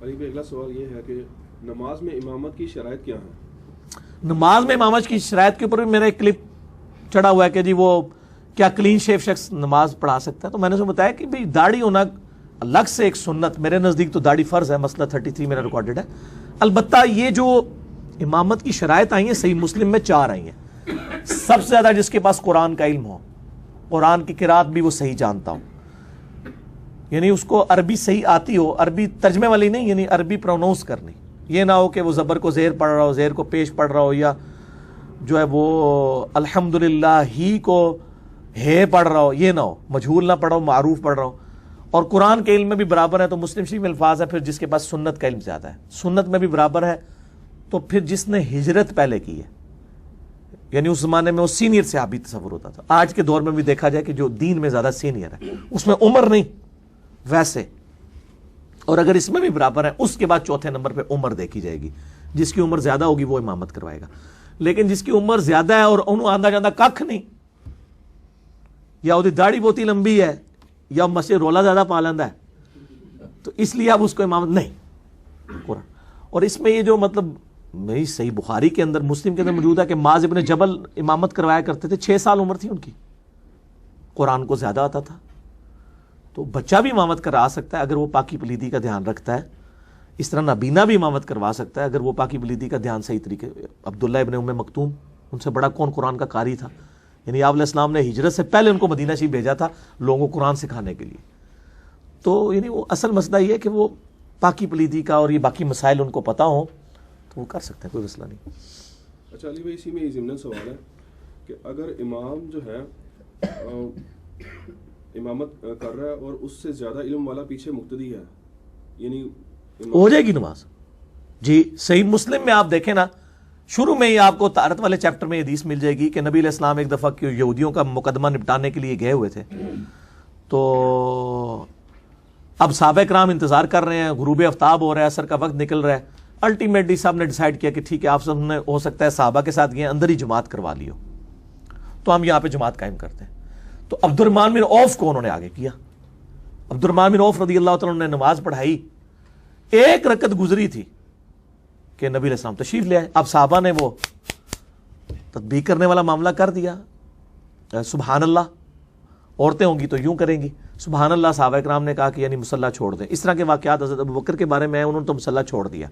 علی بھائی اگلا سوال یہ ہے کہ نماز میں امامت کی شرائط کیا ہیں؟ نماز میں امامت کی شرائط کے اوپر بھی میرا ایک کلپ چڑھا ہوا ہے کہ جی وہ کیا کلین شیف شخص نماز پڑھا سکتا ہے. تو میں نے اسے بتایا کہ بھئی داڑھی ہونا الگ سے ایک سنت، میرے نزدیک تو داڑھی فرض ہے، مسئلہ 33 میرا ریکارڈڈ ہے. البتہ یہ جو امامت کی شرائط آئی ہیں صحیح مسلم میں 4 آئی ہیں. سب سے زیادہ جس کے پاس قرآن کا علم ہو، قرآن کی قرات بھی وہ صحیح جانتا ہو، یعنی اس کو عربی صحیح آتی ہو، عربی ترجمے والی نہیں، یعنی عربی پروناؤنس کرنی. یہ نہ ہو کہ وہ زبر کو زیر پڑھ رہا ہو، زیر کو پیش پڑھ رہا ہو، یا جو ہے وہ الحمدللہ ہی کو ہے پڑھ رہا ہو، یہ نہ ہو، مجہول نہ پڑھا ہو، معروف پڑھ رہا ہو. اور قرآن کے علم میں بھی برابر ہے تو مسلم شریف میں الفاظ ہے پھر جس کے پاس سنت کا علم زیادہ ہے، سنت میں بھی برابر ہے تو پھر جس نے ہجرت پہلے کی ہے، یعنی اس زمانے میں وہ سینئر صحابی تصور ہوتا تھا. آج کے دور میں بھی دیکھا جائے کہ جو دین میں زیادہ سینئر ہے، اس میں عمر نہیں ویسے، اور اگر اس میں بھی برابر ہے اس کے بعد چوتھے نمبر پہ عمر دیکھی جائے گی. جس کی عمر زیادہ ہوگی وہ امامت کروائے گا. لیکن جس کی عمر زیادہ ہے اور انہوں آندہ جاندہ ککھ نہیں، یا وہ داڑھی بہت ہی لمبی ہے، یا مسجد رولا زیادہ پا لیندہ ہے، تو اس لیے اب اس کو امامت نہیں قرآن. اور اس میں یہ جو مطلب میری صحیح بخاری کے اندر، مسلم کے اندر موجود ہے کہ معاذ ابن جبل امامت کروایا کرتے تھے، 6 سال عمر تھی ان کی، قرآن کو زیادہ آتا تھا. تو بچہ بھی امامت کرا سکتا ہے اگر وہ پاکی پلیدی کا دھیان رکھتا ہے. اس طرح نابینا بھی امامت کروا سکتا ہے اگر وہ پاکی پلیدی کا دھیان صحیح طریقے. عبداللہ ابن ام مکتوم، ان سے بڑا کون قرآن کا قاری تھا، یعنی آپ علیہ السلام نے ہجرت سے پہلے ان کو مدینہ شریف بھیجا تھا لوگوں کو قرآن سکھانے کے لیے. تو یعنی وہ اصل مسئلہ یہ ہے کہ وہ پاکی پلیدی کا اور یہ باقی مسائل ان کو پتہ ہوں تو وہ کر سکتے ہیں، کوئی مسئلہ نہیں. اچھا علی بھائی، اسی میں ضمن سوال ہے کہ اگر امام جو ہے امامت کر رہا ہے اور اس سے زیادہ علم والا پیچھے مقتدی ہے، یعنی ہو جائے گی نماز. جی صحیح مسلم میں آپ دیکھیں نا، شروع میں ہی آپ کو طہارت والے چیپٹر میں حدیث مل جائے گی کہ نبی علیہ السلام ایک دفعہ یہودیوں کا مقدمہ نپٹانے کے لیے گئے ہوئے تھے. تو اب صحابہ کرام انتظار کر رہے ہیں، غروب آفتاب ہو رہا ہے، عصر کا وقت نکل رہا ہے. الٹیمیٹلی صاحب نے ڈیسائیڈ کیا کہ ٹھیک ہے آپ سب نے ہو سکتا ہے صحابہ کے ساتھ گئے اندر ہی جماعت کروا لی ہو، تو ہم یہاں پہ جماعت قائم کرتے ہیں. تو عبد الرحمن بن عوف کو انہوں نے آگے کیا. عبد الرحمن بن عوف رضی اللہ تعالیٰ نے نماز پڑھائی، 1 رکعت گزری تھی کہ نبی علیہ السلام تشریف لے آئے. اب صحابہ نے وہ تطبیق کرنے والا معاملہ کر دیا، سبحان اللہ، عورتیں ہوں گی تو یوں کریں گی، سبحان اللہ. صحابہ کرام نے کہا کہ یعنی مصلی چھوڑ دیں. اس طرح کے واقعات حضرت ابوبکر کے بارے میں ہیں، انہوں نے تو مصلی چھوڑ دیا،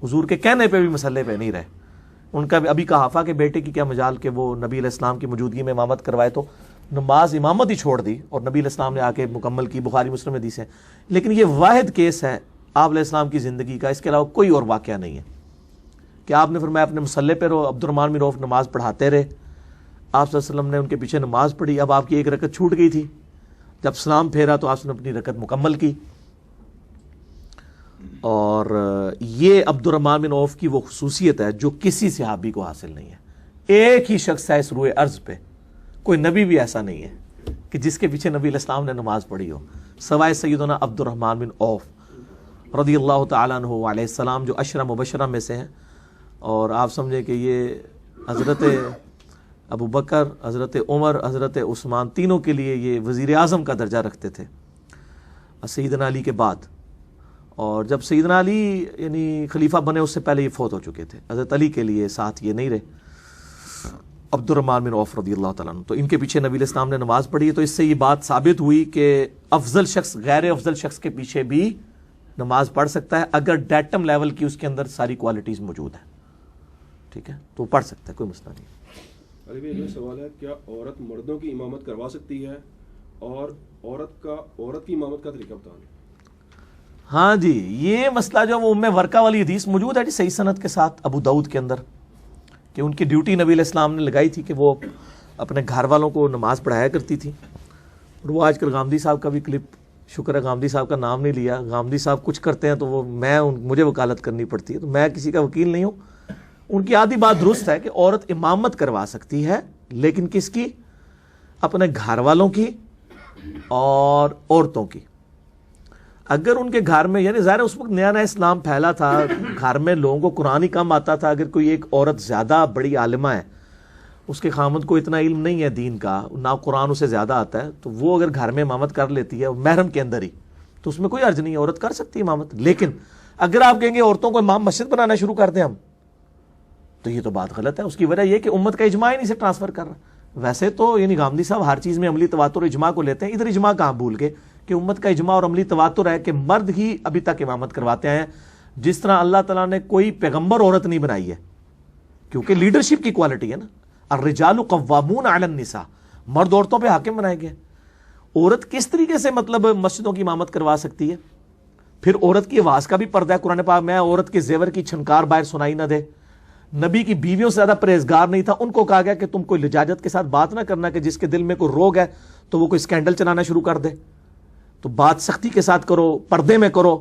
حضور کے کہنے پہ بھی مسئلے پہ نہیں رہے. ان کا ابھی کہافہ کے بیٹے کی کیا مجال کہ وہ نبی علیہ السلام کی موجودگی میں امامت کروائے، تو نماز امامت ہی چھوڑ دی اور نبی علیہ السلام نے آ کے مکمل کی. بخاری مسلم حدیث ہے. لیکن یہ واحد کیس ہے آپ علیہ السلام کی زندگی کا، اس کے علاوہ کوئی اور واقعہ نہیں ہے کہ آپ نے فرمایا اپنے مصلی پہ رہو. عبد الرحمن بن عوف نماز پڑھاتے رہے، آپ صلی اللہ علیہ وسلم نے ان کے پیچھے نماز پڑھی. اب آپ کی 1 رکعت چھوٹ گئی تھی، جب سلام پھیرا تو آپ نے اپنی رکعت مکمل کی. اور یہ عبد الرحمن بن عوف کی وہ خصوصیت ہے جو کسی صحابی کو حاصل نہیں ہے. ایک ہی شخص ہے اس روئے ارض پہ، کوئی نبی بھی ایسا نہیں ہے کہ جس کے پیچھے نبی علیہ السلام نے نماز پڑھی ہو سوائے سیدنا عبد الرحمن بن عوف رضی اللہ تعالیٰ عنہ علیہ السلام، جو 10 مبشرہ میں سے ہیں. اور آپ سمجھیں کہ یہ حضرت ابو بکر، حضرت عمر، حضرت عثمان، تینوں کے لیے یہ وزیر اعظم کا درجہ رکھتے تھے سیدنا علی کے بعد. اور جب سیدنا علی یعنی خلیفہ بنے اس سے پہلے یہ فوت ہو چکے تھے. حضرت علی کے لیے ساتھ یہ نہیں رہے عبد الرحمن بن عوف رضی اللہ تعالیٰ عنہ. تو ان کے پیچھے نبی علیہ السلام نے نماز پڑھی. تو اس سے یہ بات ثابت ہوئی کہ افضل شخص غیر افضل شخص کے پیچھے بھی نماز پڑھ سکتا ہے اگر ڈیٹم لیول کی اس کے اندر ساری کوالٹیز موجود ہیں. ٹھیک ہے، تو پڑھ سکتا ہے، کوئی مسئلہ نہیں. علی بھائی یہ سوال ہے، کیا عورت مردوں کی امامت کروا سکتی ہے، اور عورت کی امامت کا طریقہ بتانا؟ ہاں جی، یہ مسئلہ جو وہ ام ورقہ والی حدیث موجود ہے جی صحیح سند کے ساتھ ابو داؤد کے اندر، کہ ان کی ڈیوٹی نبی علیہ السلام نے لگائی تھی کہ وہ اپنے گھر والوں کو نماز پڑھایا کرتی تھی. اور وہ آج کل غامدی صاحب کا بھی کلپ، شکر ہے غامدی صاحب کا نام نہیں لیا، غامدی صاحب کچھ کرتے ہیں تو وہ مجھے وکالت کرنی پڑتی ہے، تو میں کسی کا وکیل نہیں ہوں. ان کی آدھی بات درست ہے کہ عورت امامت کروا سکتی ہے، لیکن کس کی؟ اپنے گھر والوں کی اور عورتوں کی. اگر ان کے گھر میں، یعنی ظاہر اس وقت نیا نیا اسلام پھیلا تھا، گھر میں لوگوں کو قرآن ہی کم آتا تھا. اگر کوئی ایک عورت زیادہ بڑی عالمہ ہے، اس کے خامد کو اتنا علم نہیں ہے دین کا، نہ قرآن اسے زیادہ آتا ہے، تو وہ اگر گھر میں امامت کر لیتی ہے محرم کے اندر ہی، تو اس میں کوئی حرج نہیں ہے, عورت کر سکتی ہے امامت. لیکن اگر آپ کہیں گے عورتوں کو امام مسجد بنانا شروع کر دیں ہم, تو یہ تو بات غلط ہے. اس کی وجہ یہ کہ امت کا اجماع ہی نہیں سے ٹرانسفر کر رہا. ویسے تو یعنی غامدی صاحب ہر چیز میں عملی تواتر اجماع کو لیتے ہیں, ادھر اجماع کہاں بھول کے کہ امت کا اجماع اور عملی تواتر ہے کہ مرد ہی ابھی تک امامت کرواتے ہیں. جس طرح اللہ تعالیٰ نے کوئی پیغمبر عورت نہیں بنائی ہے, کیونکہ لیڈرشپ کی کوالٹی ہے نا. الرجال قوامون علی النساء, مرد عورتوں پہ حاکم بنائے گئے. عورت کس طریقے سے مطلب مسجدوں کی امامت کروا سکتی ہے؟ پھر عورت کی آواز کا بھی پردہ ہے قرآن پاک میں, عورت کے زیور کی چھنکار باہر سنائی نہ دے. نبی کی بیویوں سے زیادہ پرہیزگار نہیں تھا, ان کو کہا گیا کہ تم کوئی لجاجت کے ساتھ بات نہ کرنا کہ جس کے دل میں کوئی روگ ہے تو وہ کوئی اسکینڈل چلانا شروع کر دے. تو بات سختی کے ساتھ کرو, پردے میں کرو.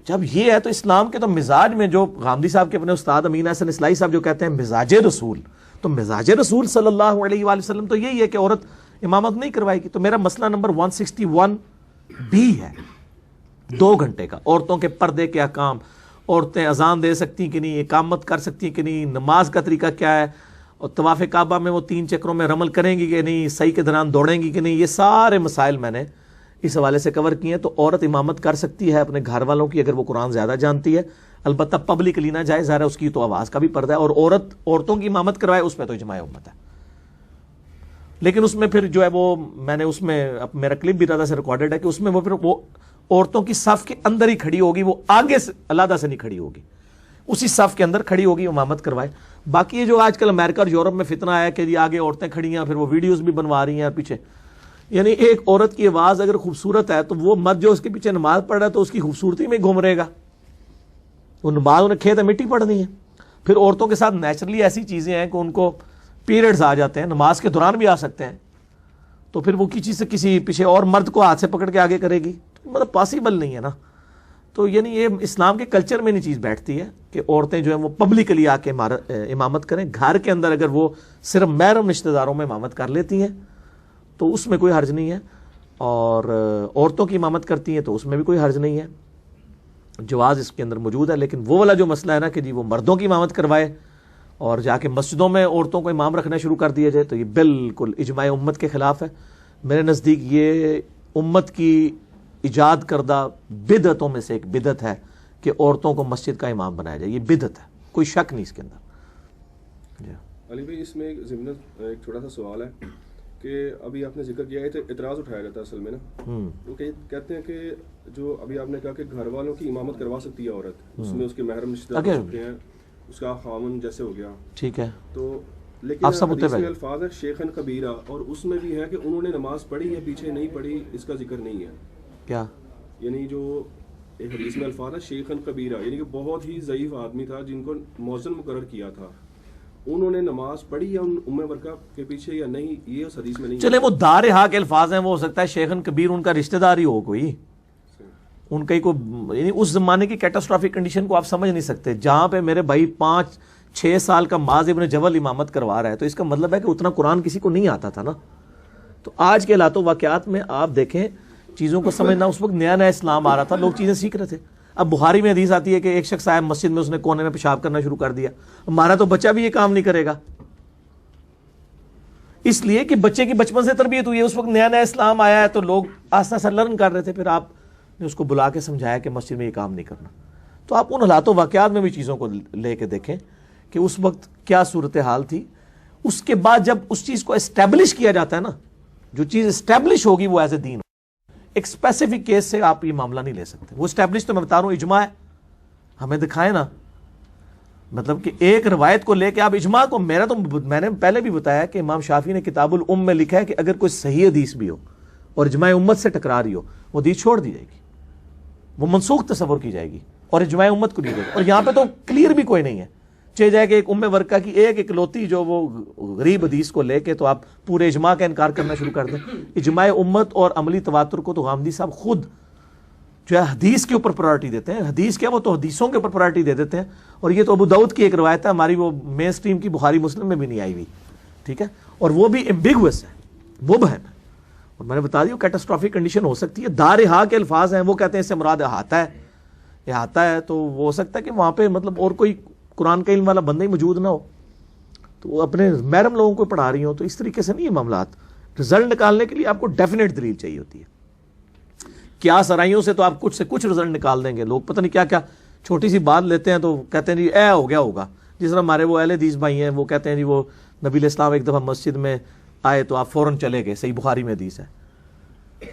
جب یہ ہے تو اسلام کے تو مزاج میں, جو غامدی صاحب کے اپنے استاد امین احسن اصلاحی صاحب جو کہتے ہیں مزاج رسول, تو مزاج رسول صلی اللہ علیہ وآلہ وسلم تو یہی ہے کہ عورت امامت نہیں کروائے گی. تو میرا مسئلہ نمبر 161 بھی ہے 2 گھنٹے کا, عورتوں کے پردے کے احکام. عورتیں اذان دے سکتی کہ نہیں, اقامت کر سکتی کہ نہیں, نماز کا طریقہ کیا ہے, اور طواف کعبہ میں وہ 3 چکروں میں رمل کریں گی کہ نہیں, صحیح کے دوران دوڑیں گی کہ نہیں. یہ سارے مسائل میں نے اس حوالے سے کور کیے ہیں. تو عورت امامت کر سکتی ہے اپنے گھر والوں کی اگر وہ قرآن زیادہ جانتی ہے, البتہ پبلکلی نہ جائے, ظاہر ہے اس کی تو آواز کا بھی پردہ ہے. اور عورتوں کی امامت کروائے اس پہ تو اجماع امت ہے. لیکن اس میں پھر جو ہے وہ میں نے اس میں میرا کلپ بھی زیادہ سے ریکارڈڈ ہے کہ اس میں وہ پھر وہ عورتوں کی صف کے اندر ہی کھڑی ہوگی, وہ آگے سے علیحدہ سے نہیں کھڑی ہوگی, اسی صف کے اندر کھڑی ہوگی, امامت کروائے. باقی یہ جو آج کل امریکہ اور یورپ میں فتنہ آیا کہ آگے عورتیں کھڑی ہیں, پھر وہ ویڈیوز بھی بنوا رہی ہیں پیچھے. یعنی ایک عورت کی آواز اگر خوبصورت ہے تو وہ مرد جو اس کے پیچھے نماز پڑھ رہا ہے تو اس کی خوبصورتی میں گھوم رہے گا. وہ نماز انہیں کھیت مٹی پڑھنی ہے. پھر عورتوں کے ساتھ نیچرلی ایسی چیزیں ہیں کہ ان کو پیریڈز آ جاتے ہیں, نماز کے دوران بھی آ سکتے ہیں, تو پھر وہ کسی سے کسی پیچھے اور مرد کو ہاتھ سے پکڑ کے آگے کرے گی, مطلب پاسبل نہیں ہے نا. تو یعنی یہ اسلام کے کلچر میں نہیں چیز بیٹھتی ہے کہ عورتیں جو ہیں وہ پبلکلی آ کے امامت کریں. گھر کے اندر اگر وہ صرف محرم رشتہ داروں میں امامت کر لیتی ہیں تو اس میں کوئی حرج نہیں ہے, اور عورتوں کی امامت کرتی ہیں تو اس میں بھی کوئی حرج نہیں ہے, جواز اس کے اندر موجود ہے. لیکن وہ والا جو مسئلہ ہے نا کہ جی وہ مردوں کی امامت کروائے اور جا کے مسجدوں میں عورتوں کو امام رکھنا شروع کر دیا جائے, تو یہ بالکل اجماع امت کے خلاف ہے. میرے نزدیک یہ امت کی ایجاد کردہ بدعتوں میں سے ایک بدعت ہے کہ عورتوں کو مسجد کا امام بنایا جائے. یہ بدعت ہے, کوئی شک نہیں اس کے اندر. جی علی بھائی, اس میں ایک چھوٹا سا سوال ہے کہ ابھی آپ نے ذکر کیا ہے تو اعتراض اٹھایا جاتا ہے اصل میں نا, وہ کہتے ہیں کہ جو ابھی آپ نے کہا کہ گھر والوں کی امامت کروا سکتی ہے عورت, اس میں اس کے محرم رشتہ دار ہوتے ہیں, اس کا خاوند جیسے ہو گیا, ٹھیک ہے, تو لیکن حدیث میں الفاظ ہے شیخن کبیرہ, اور اس میں بھی ہے کہ انہوں نے نماز پڑھی ہے پیچھے نہیں پڑھی, اس کا ذکر نہیں ہے. کیا یعنی جو ایک حدیث میں الفاظ ہے شیخن کبیرہ, یعنی کہ بہت ہی ضعیف آدمی تھا جن کو مؤذن مقرر کیا تھا, انہوں نے نماز پڑھی یا ام ورقہ کے پیچھے یا نہیں, یہ اس حدیث میں نہیں. چلے وہ دارہا کے الفاظ ہیں, وہ ہو سکتا ہے شیخن کبیر ان کا رشتہ دار ہی ہو کوئی, ان کا ہی کوئی, یعنی اس زمانے کی کیٹاسٹرافک کنڈیشن کو آپ سمجھ نہیں سکتے. جہاں پہ میرے بھائی 5-6 سال کا معاذ ابن جبل امامت کروا رہا ہے, تو اس کا مطلب ہے کہ اتنا قرآن کسی کو نہیں آتا تھا نا. تو آج کے حالات و واقعات میں آپ دیکھیں چیزوں کو سمجھنا, اس وقت نیا نیا اسلام آ رہا تھا, لوگ چیزیں سیکھ رہے تھے. اب بخاری میں حدیث آتی ہے کہ ایک شخص آیا مسجد میں, اس نے کونے میں پیشاب کرنا شروع کر دیا. ہمارا تو بچہ بھی یہ کام نہیں کرے گا, اس لیے کہ بچے کی بچپن سے تربیت ہوئی ہے. اس وقت نیا نیا اسلام آیا ہے تو لوگ آہستہ آہستہ لرن کر رہے تھے, پھر آپ نے اس کو بلا کے سمجھایا کہ مسجد میں یہ کام نہیں کرنا. تو آپ ان حالات و واقعات میں بھی چیزوں کو لے کے دیکھیں کہ اس وقت کیا صورتحال تھی. اس کے بعد جب اس چیز کو اسٹیبلش کیا جاتا ہے نا, جو چیز اسٹیبلش ہوگی وہ ایز اے دین, ایک اسپیسیفک کیس سے آپ یہ معاملہ نہیں لے سکتے. وہ اسٹیبلش تو میں بتا رہا ہوں اجماع ہے, ہمیں دکھائیں نا, مطلب کہ ایک روایت کو لے کے آپ اجماع کو, میں نے پہلے بھی بتایا کہ امام شافعی نے کتاب الام میں لکھا ہے کہ اگر کوئی صحیح حدیث بھی ہو اور اجماع امت سے ٹکرا رہی ہو, وہ حدیث چھوڑ دی جائے گی, وہ منسوخ تصور کی جائے گی اور اجماع امت کو دی جائے گی. اور یہاں پہ تو کلیئر بھی کوئی نہیں ہے, چاہے جائے کہ ایک ام ورقہ کی ایک اکلوتی جو وہ غریب حدیث کو لے کے تو آپ پورے اجماع کا انکار کرنا شروع کر دیں. اجماع امت اور عملی تواتر کو تو غامدی صاحب خود جو ہے حدیث کے اوپر پرائرٹی دیتے ہیں. حدیث کیا, وہ تو حدیثوں کے اوپر پرائرٹی دے دیتے ہیں. اور یہ تو ابو داؤد کی ایک روایت ہے, ہماری وہ مین سٹریم کی بخاری مسلم میں بھی نہیں آئی ہوئی, ٹھیک ہے, اور وہ بھی ایمبیگوس ہے, مبہم ہے. اور میں نے بتا دیا کیٹاسٹرافک کنڈیشن ہو سکتی ہے. دارہا کے الفاظ ہیں, وہ کہتے ہیں اس سے مراد احاطہ ہے, احاطہ ہے, تو وہ ہو سکتا ہے کہ وہاں پہ مطلب اور کوئی قرآن کا علم والا بندہ ہی موجود نہ ہو, تو وہ اپنے محرم لوگوں کو پڑھا رہی ہوں. تو اس طریقے سے نہیں ہے معاملات. رزلٹ نکالنے کے لیے آپ کو ڈیفینیٹ دلیل چاہیے ہوتی ہے. قیاس آرائیوں سے تو آپ کچھ سے کچھ رزلٹ نکال دیں گے. لوگ پتہ نہیں کیا کیا چھوٹی سی بات لیتے ہیں تو کہتے ہیں جی اے ہو گیا ہوگا. جس طرح ہمارے وہ اہل حدیث بھائی ہیں وہ کہتے ہیں جی وہ نبی علیہ السلام ایک دفعہ مسجد میں آئے تو آپ فوراً چلے گئے, صحیح بخاری میں حدیث ہے.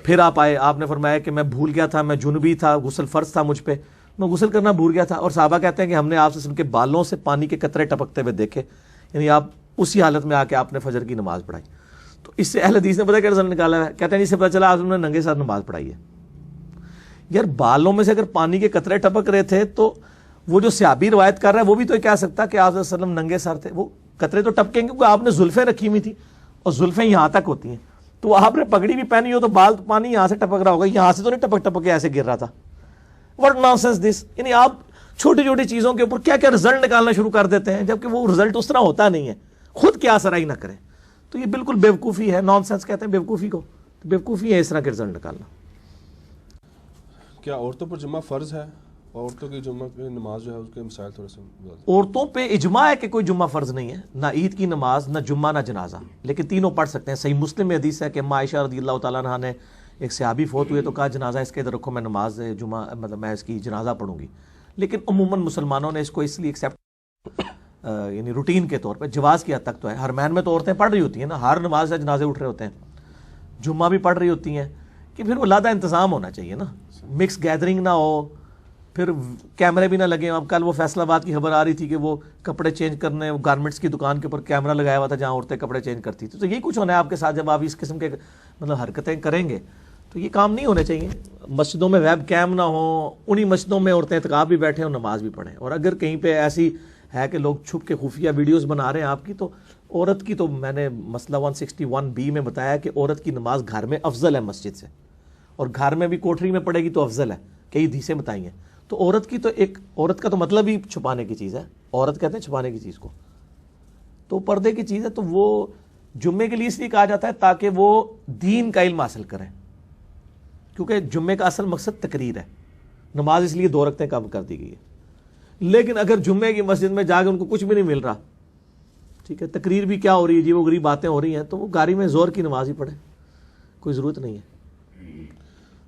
پھر آپ آئے, آپ نے فرمایا کہ میں بھول گیا تھا, میں جنبی تھا, غسل فرض تھا مجھ پہ, میں غسل کرنا بھول گیا تھا. اور صحابہ کہتے ہیں کہ ہم نے آپ سے ان کے بالوں سے پانی کے قطرے ٹپکتے ہوئے دیکھے, یعنی آپ اسی حالت میں آ کے آپ نے فجر کی نماز پڑھائی. تو اس سے اہل حدیث نے پتہ کیا رزلٹ نکالا ہے, کہتے ہیں اس سے پتہ چلا آپ نے ننگے ساتھ نماز پڑھائی ہے. یار بالوں میں سے اگر پانی کے قطرے ٹپک رہے تھے تو وہ جو صحابی روایت کر رہا ہے وہ بھی تو کہہ سکتا کہ آپ صلی اللہ علیہ وسلم ننگے سر تھے. وہ قطرے تو ٹپکیں گے کیونکہ آپ نے زلفیں رکھی ہوئی تھی اور زلفیں یہاں تک ہوتی ہیں, تو آپ نے پگڑی بھی پہنی ہو تو بال پانی یہاں سے ٹپک رہا ہوگا, یہاں سے تو نہیں ٹپک ٹپک کے ایسے گر رہا تھا. واٹ نانسنس دس. یعنی آپ چھوٹی چھوٹی چیزوں کے اوپر کیا کیا رزلٹ نکالنا شروع کر دیتے ہیں جبکہ وہ رزلٹ اس طرح ہوتا نہیں ہے. خود کیا سرائی نہ کریں تو یہ بالکل بیوقوفی ہے. نان سینس کہتے ہیں بیوقوفی کو, بیوقوفی ہے اس طرح کے رزلٹ نکالنا. کیا عورتوں پر جمعہ فرض ہے؟ عورتوں کی جمعہ کی نماز جو ہے اس کے مسائل تھوڑے سے. عورتوں پہ اجماع ہے کہ کوئی جمعہ فرض نہیں ہے, نہ عید کی نماز, نہ جمعہ, نہ جنازہ, لیکن تینوں پڑھ سکتے ہیں. صحیح مسلم میں حدیث ہے کہ اما عائشہ رضی اللہ تعالیٰ عنہا نے ایک صحابی فوت ہوئے تو کہا جنازہ اس کے ادھر رکھو, میں نماز جمعہ مطلب میں اس کی جنازہ پڑھوں گی. لیکن عموماً مسلمانوں نے اس کو اس لیے ایکسیپٹ یعنی روٹین کے طور پہ جواز کی حد تک تو ہے. حرمین میں تو عورتیں پڑھ رہی ہوتی ہیں نا, ہر نماز سے جنازے اٹھ رہے ہوتے ہیں, جمعہ بھی پڑھ رہی ہوتی ہیں, کہ پھر وہ علیحدہ انتظام ہونا چاہیے نا, مکس گیدرنگ نہ ہو, پھر کیمرے بھی نہ لگیں. اب کل وہ فیصل آباد کی خبر آ رہی تھی کہ وہ کپڑے چینج کرنے, وہ گارمنٹس کی دکان کے اوپر کیمرہ لگایا ہوا تھا جہاں عورتیں کپڑے چینج کرتی تھیں. تو یہی کچھ ہونا ہے آپ کے ساتھ جب آپ اس قسم کے مطلب حرکتیں کریں گے تو یہ کام نہیں ہونے چاہیے. مسجدوں میں ویب کیم نہ ہوں, انہی مسجدوں میں عورتیں اعتکاف بھی بیٹھیں اور نماز بھی پڑھیں. اور اگر کہیں پہ ایسی ہے کہ لوگ چھپ کے خفیہ ویڈیوز بنا رہے ہیں آپ کی, تو عورت کی تو میں نے مسئلہ 161B میں بتایا کہ عورت کی نماز گھر میں افضل ہے مسجد سے, اور گھر میں بھی کوٹری میں پڑے گی تو افضل ہے. کئی حدیثیں بتائی ہیں. تو عورت کی تو ایک عورت کا تو مطلب ہی چھپانے کی چیز ہے, عورت کہتے ہیں چھپانے کی چیز کو, تو پردے کی چیز ہے. تو وہ جمعے کے لیے اس لیے کہا جاتا ہے تاکہ وہ دین کا علم حاصل کریں, کیونکہ جمعے کا اصل مقصد تقریر ہے. نماز اس لیے 2 رکعتیں کم کر دی گئی ہے. لیکن اگر جمعے کی مسجد میں جا کے ان کو کچھ بھی نہیں مل رہا, ٹھیک ہے, تقریر بھی کیا ہو رہی ہے جی, وہ غریب باتیں ہو رہی ہیں, تو وہ گاڑی میں زور کی نماز ہی پڑھے, کوئی ضرورت نہیں ہے.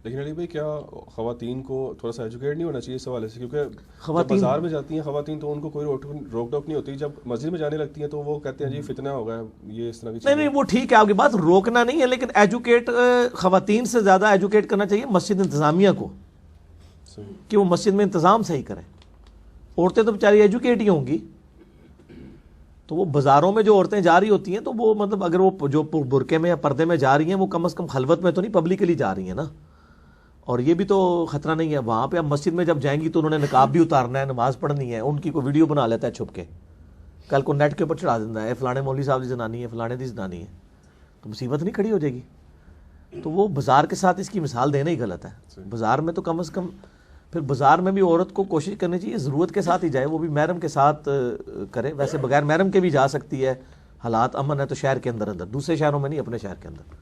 لیکن علی بھائی کیا خواتین کو تھوڑا سا ایجوکیٹ نہیں ہونا چاہیے اس حوالے سے, کیونکہ جب بازار میں جاتی ہیں خواتین تو ان کو کوئی روک ٹوک نہیں ہوتی, جب مسجد میں جانے لگتی ہیں تو وہ کہتے ہیں جی فتنہ ہوگا, یہ اس طرح کی چیز. نہیں وہ ٹھیک ہے, آپ کی بات روکنا نہیں ہے, لیکن ایجوکیٹ خواتین سے زیادہ ایجوکیٹ کرنا چاہیے مسجد انتظامیہ کو کہ وہ مسجد میں انتظام صحیح کریں. عورتیں تو بیچاری ایجوکیٹ ہی ہوں گی, تو وہ بازاروں میں جو عورتیں جا رہی ہوتی ہیں تو وہ مطلب اگر وہ جو برقعے میں یا پردے میں جا رہی ہیں وہ کم از کم خلوت میں تو نہیں پبلکلی جا رہی ہیں نا. اور یہ بھی تو خطرہ نہیں ہے, وہاں پہ اب مسجد میں جب جائیں گی تو انہوں نے نقاب بھی اتارنا ہے, نماز پڑھنی ہے, ان کی کوئی ویڈیو بنا لیتا ہے چھپ کے, کل کو نیٹ کے اوپر چڑھا دیتا ہے فلانے مولوی صاحب دی زنانی ہے, فلانے دی زنانی ہے, تو مصیبت نہیں کھڑی ہو جائے گی. تو وہ بازار کے ساتھ اس کی مثال دینا ہی غلط ہے. بازار میں تو کم از کم پھر بازار میں بھی عورت کو کوشش کرنی چاہیے ضرورت کے ساتھ ہی جائے, وہ بھی محرم کے ساتھ کرے. ویسے بغیر محرم کے بھی جا سکتی ہے, حالات امن ہے تو شہر کے اندر, دوسرے شہروں میں نہیں, اپنے شہر کے اندر.